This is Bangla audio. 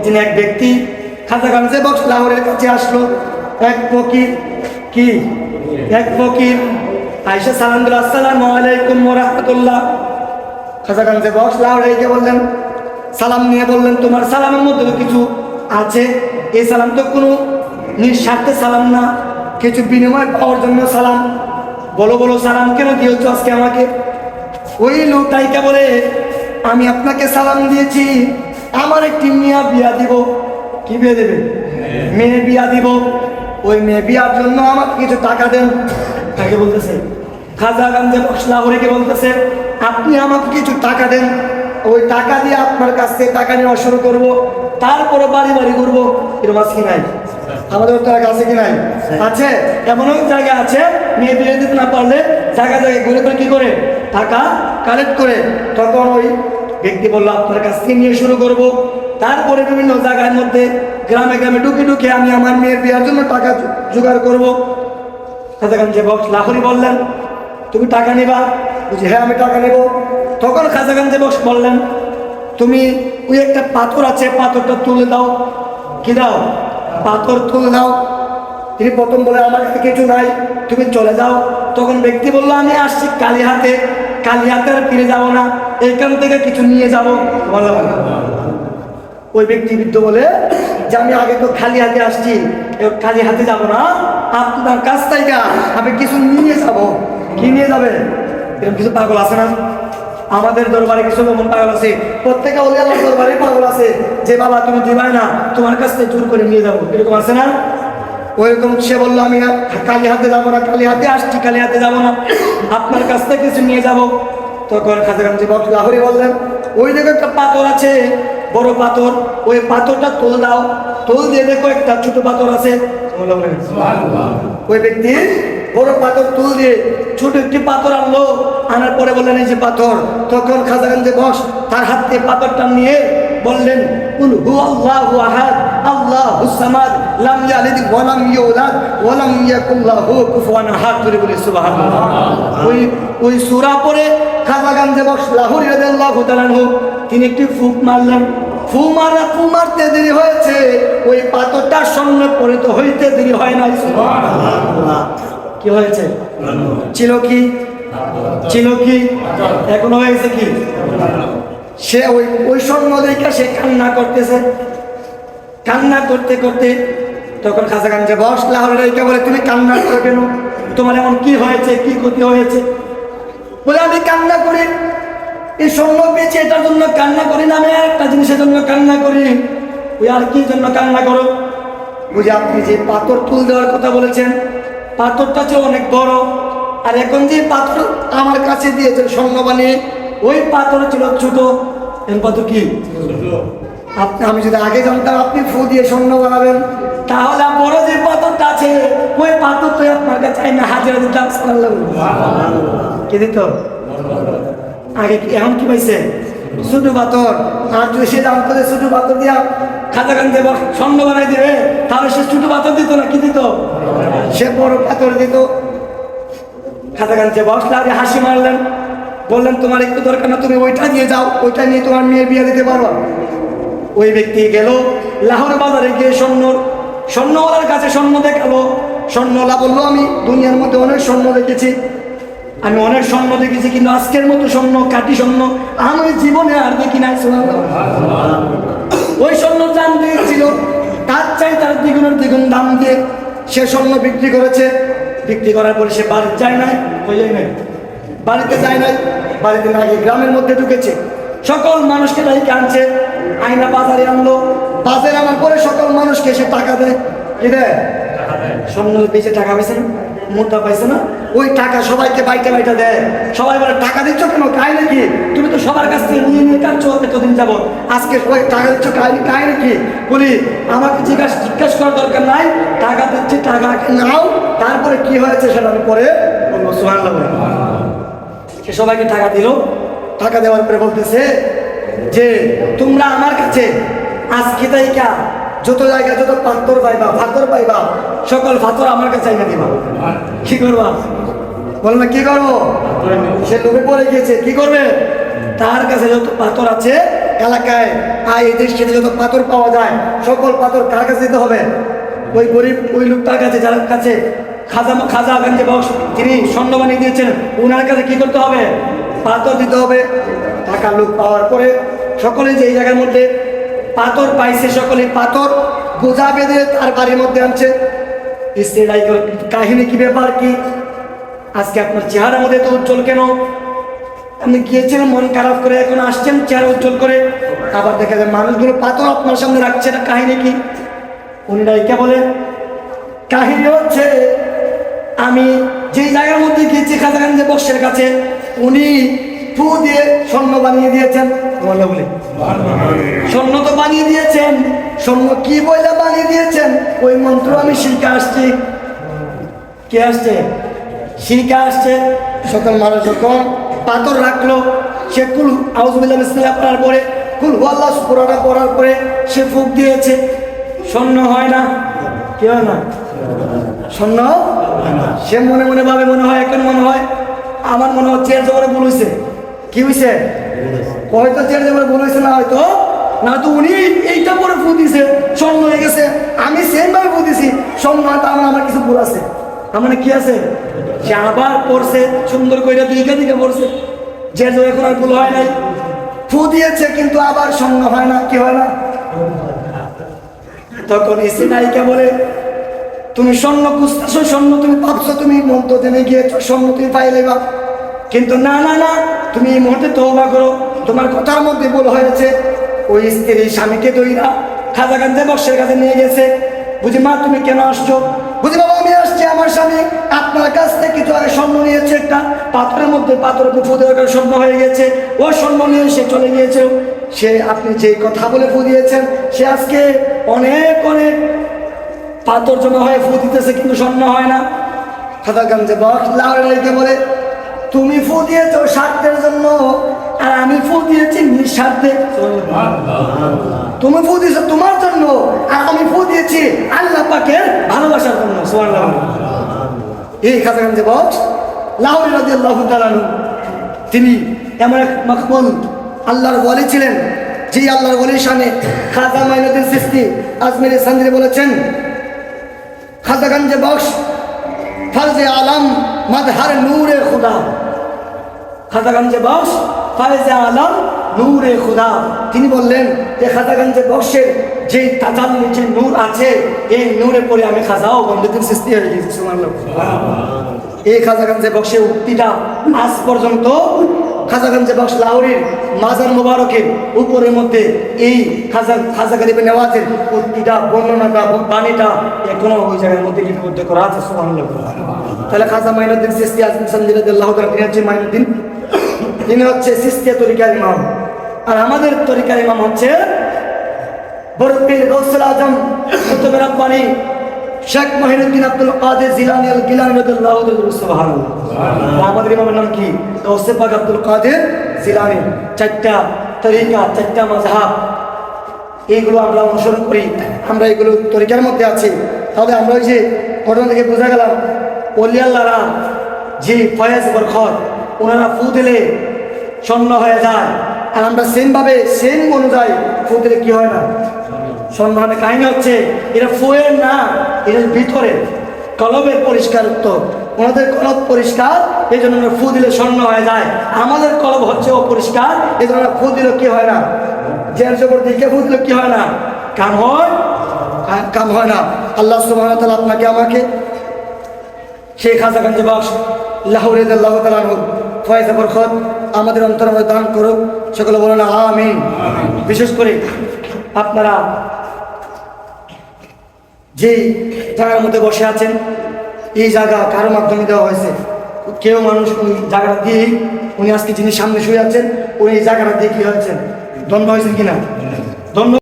একদিন এক ব্যক্তি খাজাগঞ্জে বক্স লাহোরের কাছে আসলো। এক ফকির আয়েশা সালাম দিল, আসসালামু আলাইকুম ওয়া রাহমাতুল্লাহ। খাজাগঞ্জে বক্স লাহোরে গিয়ে বললেন, সালাম নিয়ে বললেন, তোমার সালামের মধ্যে তো কিছু আছে, এই সালাম তো কোনো নিঃস্বার্থে সালাম না, কিছু বিনিময় পাওয়ার জন্য সালাম। বলো সালাম কেন দিয়েছো আজকে আমাকে? ওই লোকটাইকে বলে, আমি আপনাকে সালাম দিয়েছি, আমার একটি মেয়ে বিয়া দিব। কি বিয়ে দেবে? মেয়ে বিয়া দিব। ওই মেয়ে বিয়ার জন্য আমাকে কিছু টাকা দেন। তাকে বলতেছে খাজাগঞ্জে বক্স লাহোরেকে বলতেছে, আপনি আমাকে কিছু টাকা দেন, ওই টাকা দিয়ে আপনার কাছ থেকে টাকা নেওয়া শুরু করবো, তারপরে বাড়ি ঘুরবো। এরকম আছে কি নাই? আমাদের টাকা আছে কি নাই? আছে। এমন জায়গা আছে মেয়ে বিয়ে দিতে না পারলে জায়গায় ঘুরে কি করে টাকা কালেক্ট করে। তখন ওই ব্যক্তি বললো, আপনার কাছ থেকে নিয়ে শুরু করবো, তারপরে বিভিন্ন জায়গার মধ্যে গ্রামে ঢুকে আমি আমার মেয়ের বিয়ার জন্য টাকা জোগাড় করবো। খাজাগঞ্জে বক্স লাহোরি বললেন, তুমি টাকা নিবা? বুঝি হ্যাঁ আমি টাকা নেব। তখন খাজাগঞ্জে বক্স বললেন, তুমি ওই একটা পাথর আছে, পাথরটা তুলে দাও। কি দাও? পাথর তুলে দাও। তিনি প্রথম বলে, আমার কাছে কিছু নাই, তুমি চলে যাও। তখন ব্যক্তি বললো, আমি আসছি কালী হাতে আর ফিরে যাবো না, এইখান থেকে কিছু নিয়ে যাবো। ওই ব্যক্তি বৃদ্ধ বলে যে, আমি আগে তো খালি হাতে আসছি, খালি হাতে যাবো না, আপনার কাছ থেকে আমি কিছু নিয়ে যাবো। কি নিয়ে যাবে? এরকম কিছু পাগল আছে না আমাদের দরবারে? কিছু এমন পাগল আছে, প্রত্যেকে ওলি আল্লাহর দরবারে পাগল আছে যে, বাবা তুমি দিবাই না, তোমার কাছ থেকে জোর করে নিয়ে যাবো। এরকম আছে না? ওইরকম সে বললো, আমি কালী হাতে যাবো না, কালী হাতে আসছি, কালী হাতে যাবো না, আপনার কাছ থেকে কিছু নিয়ে যাবো। তখন খাজাগঞ্জে বক্স লাহোরি বললেন, ওই দেখো একটা পাথর আছে, বড় পাথর, ওই পাথরটা তুল দাও। তুল দিয়ে দেখো একটা ছোট পাথর আছে। ওই ব্যক্তি বড় পাথর তুল দিয়ে ছোট একটি পাথর আনলো, আনার পরে বললেন, এই যে পাথর। তখন খাজাগঞ্জে বক্স তার হাত থেকে পাথরটা নিয়ে বললেন, কুল হুয়াল্লাহু আহাদ আল্লাহুস সামাদ লাম ইয়ালিদ ওয়া লাম ইউলাদ ওয়া লাম ইয়াকুল লাহু কুফুয়ান আহাদ। বলে সুবহানাল্লাহ। ওই সূরা পড়ে খাজাগঞ্জে বক্স লাহোরী রাদিয়াল্লাহু তাআলা আনহু তিনি একটি ফুঁক মারলেন। ফু মারতে দেরি হয়েছে, ওই পাথরটা স্বর্ণে পরিণত হইতে দেরি হয় নাই। সুবহানাল্লাহ। কি হয়েছে? ছিল কি এখন হয়েছে কি? সে ওই স্বর্ণ দেখে সে কান্না করতেছে। কান্না করতে তখন খাজাগঞ্জে বক্স লাহোরীকে বলে, তুমি কান্না করো কেন? তোমার এমন কি হয়েছে? কি ক্ষতি হয়েছে? বলে, আমি কান্না করি এই স্বর্ণ পেয়েছি, এটার জন্য কান্না করি না, আমি একটা জিনিসের জন্য কান্না করি। ওই আর কি জন্য কান্না করো? বুঝে, আপনি যে পাথর তুল দেওয়ার কথা বলেছেন, পাথরটা ছিল অনেক বড়, আর এখন যে পাথর আমার কাছে দিয়েছেন স্বর্ণ বানিয়ে, ওই পাথর ছিল ছোট। এর পাথর কি? আমি যদি আগে জানতাম আপনি ফু দিয়ে স্বর্ণ বানাবেন, তাহলে বড় যে পাথরটা আছে ওই পাথর তো আপনার কাছে না, হাজার দিতাম। কে দিত আগে? এখন কি পাইছে? ছোট পাথর। আর যদি সে জানতো যে ছোট পাথর দিয়া খাজাগঞ্জে স্বর্ণ বানাই দিবে, তাহলে সে ছোট পাথর দিত না, কি দিত? সে বড় পাথর দিত। খাজাগঞ্জে বক্স লাহোরী হাসি মারলেন, বললেন, তোমার একটু দরকার না, তুমি ওইটা দিয়ে যাও, ওইটা নিয়ে তোমার মেয়ের বিয়ে দিতে পারবা। ওই ব্যক্তি গেল লাহোর বাজারে গিয়ে স্বর্ণওয়ালার কাছে স্বর্ণ দেখালো। স্বর্ণওয়ালা বললো, আমি দুনিয়ার মধ্যে অনেক স্বর্ণ দেখেছি, কিন্তু আজকের মতো স্বর্ণ, কাটি স্বর্ণ আমি জীবনে আর দেখি নাই। ওই স্বর্ণ দাম দিয়েছিল, তার দ্বিগুণ দাম দিয়ে সে স্বর্ণ বিক্রি করেছে। বিক্রি করার পরে সে বাড়িতে যায় নাই, বাড়িতে না গিয়ে গ্রামের মধ্যে ঢুকেছে। সকল মানুষকে ডাইকে আনছে, আইনা বাজারে আনলো। বাজারে আনার পরে সকল মানুষকে সে টাকা দেয়। কি দেয়? স্বর্ণ বেচে টাকা পাইছে না, মুদ্রা পাইছে না, ওই টাকা সবাইকে বাইটা দেয়। সবাই বলে, টাকা দিচ্ছ কেন? কাই নাকি? তুমি তো সবার কাছ থেকে নিয়ে কাটছো এতদিন যাবো, আজকে সবাই টাকা দিচ্ছ কাই নাকি? বলি, আমাকে জিজ্ঞাসা করার দরকার নাই, টাকা দিচ্ছে, টাকা নাও, তারপরে কি হয়েছে সেটা আমি পরে বলবো। সুবহানাল্লাহ। সে সবাইকে টাকা দিল। টাকা দেওয়ার পরে বলতেছে যে, তোমরা আমার কাছে আজকে তাইকা যত জায়গায় যত পাথর পাইবা সকল পাথর আমার কাছে আইনা দিবা। কি করবা? বল না, কি করবো? সে লোভে পড়ে গিয়েছে, কি করবে? তার কাছে যত পাথর আছে এলাকায় এই দেশে যত পাথর পাওয়া যায় সকল পাথর কার কাছে দিতে হবে? ওই গরিব ওই লোকটার কাছে, যার কাছে খাজাগঞ্জে বক্স তিনি স্বর্ণ বানিয়ে দিয়েছেন, ওনার কাছে কি করতে হবে? পাথর দিতে হবে। টাকা লোক পাওয়ার পরে সকলে যে এই জায়গার মধ্যে পাথর পাইছে, সকলে পাথর বোঝা বেঁধে তার বাড়ির মধ্যে আনছে। স্ত্রীরাই কাহিনী, কি ব্যাপার, কি আজকে আপনার চেহারার মধ্যে তো উজ্জ্বল কেন? আপনি গিয়েছিলেন মন খারাপ করে, এখন আসছেন চেহারা উজ্জ্বল করে। আবার দেখা যায় মানুষগুলো পাথর আপনার সামনে রাখছে না, কাহিনী কি? উনি রাইকা বলে কাহিনী হচ্ছে, আমি যেই জায়গার মধ্যে গিয়েছি খাজাগঞ্জে বক্সের কাছে, উনি ফু দিয়ে স্বর্ণ বানিয়ে দিয়েছেন। বলে বলে স্বর্ণ তো বানিয়ে দিয়েছেন, স্বর্ণ কি বইলা বানিয়ে দিয়েছেন ওই মন্ত্র আমি শিখে আসছি। কে আসছে? শিখে আসছে। সকল মানুষ যখন পাথর রাখলো, সে কুল আউযুবিল্লাহি বিসমিল্লাহ পড়ার পরে কুল হুয়াল্লাহ পুরোটা পড়ার পরে সে ফুঁক দিয়েছে, স্বর্ণ হয় না? কি হয় না? স্বর্ণ সে মনে মনে ভাবে, মনে হয় এখন মনে হয় আমার মনে হচ্ছে এর জবরে ভুল হয়েছে। কি হয়েছে? হয়তো চেয়ার জবরে ভুল হয়েছে, না হয়তো না তো উনি এইটা পরে ফু দিছে স্বর্ণ হয়ে গেছে, আমি সেম ভাবে ফু দিছি স্বর্ণ, হয়তো আমার কিছু ভুল আছে। আমার কি আছে? সে আবার পড়ছে সুন্দর করে, দিকে দিকে পড়ছে, যে এখন আর ভুল হয় নাই, ফু দিয়েছে কিন্তু আবার স্বর্ণ হয় না। কি হয় না? তখন এসে নায়িকা বলে, তুমি স্বর্ণ খুঁজতেছো, স্বর্ণ তুমি ভাবছো তুমি মন্ত্র জেনে গিয়েছো, স্বর্ণ তুমি পাইলে বা, কিন্তু না না না, তুমি এই মুহূর্তে তওবা করো, তোমার কথার মধ্যে ভুল হয়েছে। ওই স্ত্রী স্বামীকে দইরা খাজাগঞ্জে বক্সের কাছে নিয়ে গেছে। বুঝি মা তুমি কেন আসছো? বুঝি বাবা আমি আসছি, আমার স্বামী আপনার কাছ থেকে কিছু আগে স্বর্ণ নিয়েছে, একটা পাথরের মধ্যে পাথরের ফু দেওয়ার স্বর্ণ হয়ে গেছে, ও স্বর্ণ নিয়ে সে চলে গিয়েছে। সে আপনি যে কথা বলে ফু দিয়েছেন, সে আজকে অনেক অনেক পাথর জমা হয়ে ফু দিতেছে, কিন্তু স্বর্ণ হয় না। খাজাগঞ্জে বক্স লাউড়াইকে বলে, তুমি ফু দিয়েছো স্বার্থের জন্য, আর আমি ফু দিয়েছি নিঃস্বার্থে। তুমি ফু দিয়েছো তোমার জন্য, আর আমি ফু দিয়েছি আল্লাহ পাকের ভালোবাসার জন্য। সুবহানাল্লাহ। এই খাজাগঞ্জে বক্স লাহোরী রাদিয়াল্লাহু তাআলা আনহু, তিনি এমন এক মাকবুল আল্লাহর ওয়ালি ছিলেন, যে আল্লাহর ওয়ালির শানে খাজা মাইনুদ্দিন চিশতি আজমিরি সান্দ্রি বলেছেন, খাজাগঞ্জে বক্স ফারজে আলম মাদহার নূরে খুদা। খাজাগঞ্জে বক্স ফারজে আলম নূরে খুদা। তিনি বললেন যে খাজাগঞ্জে বক্সের যে তাজাল্লি, যে নূর আছে, এই নূরে পরে আমি খাজা ও মাইনুদ্দিন চিশতি হয়ে গেছি। সুবহানাল্লাহ। এই খাজাগঞ্জে বক্সের উক্তিটা আজ পর্যন্ত খাজাগঞ্জে বক্স লাহোরীর মাজার মুবারকের উপরের মধ্যে এই খাজা গরিবে নেওয়াজের উক্তিটা, বর্ণনাটা, বাণীটা এখনো ওই জায়গার মধ্যে লিপিবদ্ধ করা আছে। সুবহানাল্লাহ। তাহলে খাজা মাইনুদ্দিন চিশতি আজমিরি সান্দ্রি রাদিয়াল্লাহু তাআলা, তিনি হচ্ছে মাইনুদ্দিন, তিনি হচ্ছে চিশতিয়া তরিকার ইমাম। আর আমাদের তরিকার ইমাম হচ্ছে বড় পীর গৌসুল আজম কুতুব রাব্বানী শেখ মহিনুদ্দিন আব্দুল কাদের জিলানী আল গিলানী রাদিয়াল্লাহু তাআলা। সুবহানাল্লাহ। আমাদের ইমামের নাম কি? গৌসে পাক আব্দুল কাদের জিলানী। চারটা তরিকা, চারটা মাযহাব, এইগুলো আমরা অনুসরণ করি, আমরা এগুলো তরিকার মধ্যে আছি। তাহলে আমরা ওই যে ঘটনা থেকে বোঝা গেলাম, ওলি আল্লাহরা যে ফয়েজ বরকত, ওনারা ফু দিলে স্বর্ণ হয়ে যায়, আর আমরা সেমভাবে সেম অনুযায়ী ফু দিলে কি হয় না? স্বর্ণ হয় না। কাহিনী হচ্ছে এটা ফুয়ের না, এটা ভিতরে কলবের পরিষ্কারত্ব। ওনাদের কলব পরিষ্কার, এই জন্য ফু দিলে স্বর্ণ হয়ে যায়। আমাদের কলব হচ্ছে অপরিষ্কার, এই জন্য ফু দিলে কি হয় না? জের জবর দিকে ফু দিলে কি হয় না? কাম হয়, কাম হয় না। আল্লাহ সুবহানাহু ওয়া তাআলা আপনাকে আমাকে সেই খাজাগঞ্জে বক্স লাহোরী রাদিয়াল্লাহু তাআলা আনহু ফয়েজ বরকত আমাদের অন্তরে দান করুক। সকলে বলেন আমিন। বিশেষ করে আপনারা যেই জায়গার মধ্যে বসে আছেন, এই জায়গা কারো মাধ্যমে দেওয়া হয়েছে। কেউ মানুষ ওই জায়গাটা দিয়েই, উনি আজকে যিনি সামনে শুয়ে আছেন, উনি এই জায়গাটা দিয়ে কি হয়েছেন? ধন্য হয়েছেন কিনা? ধন্য।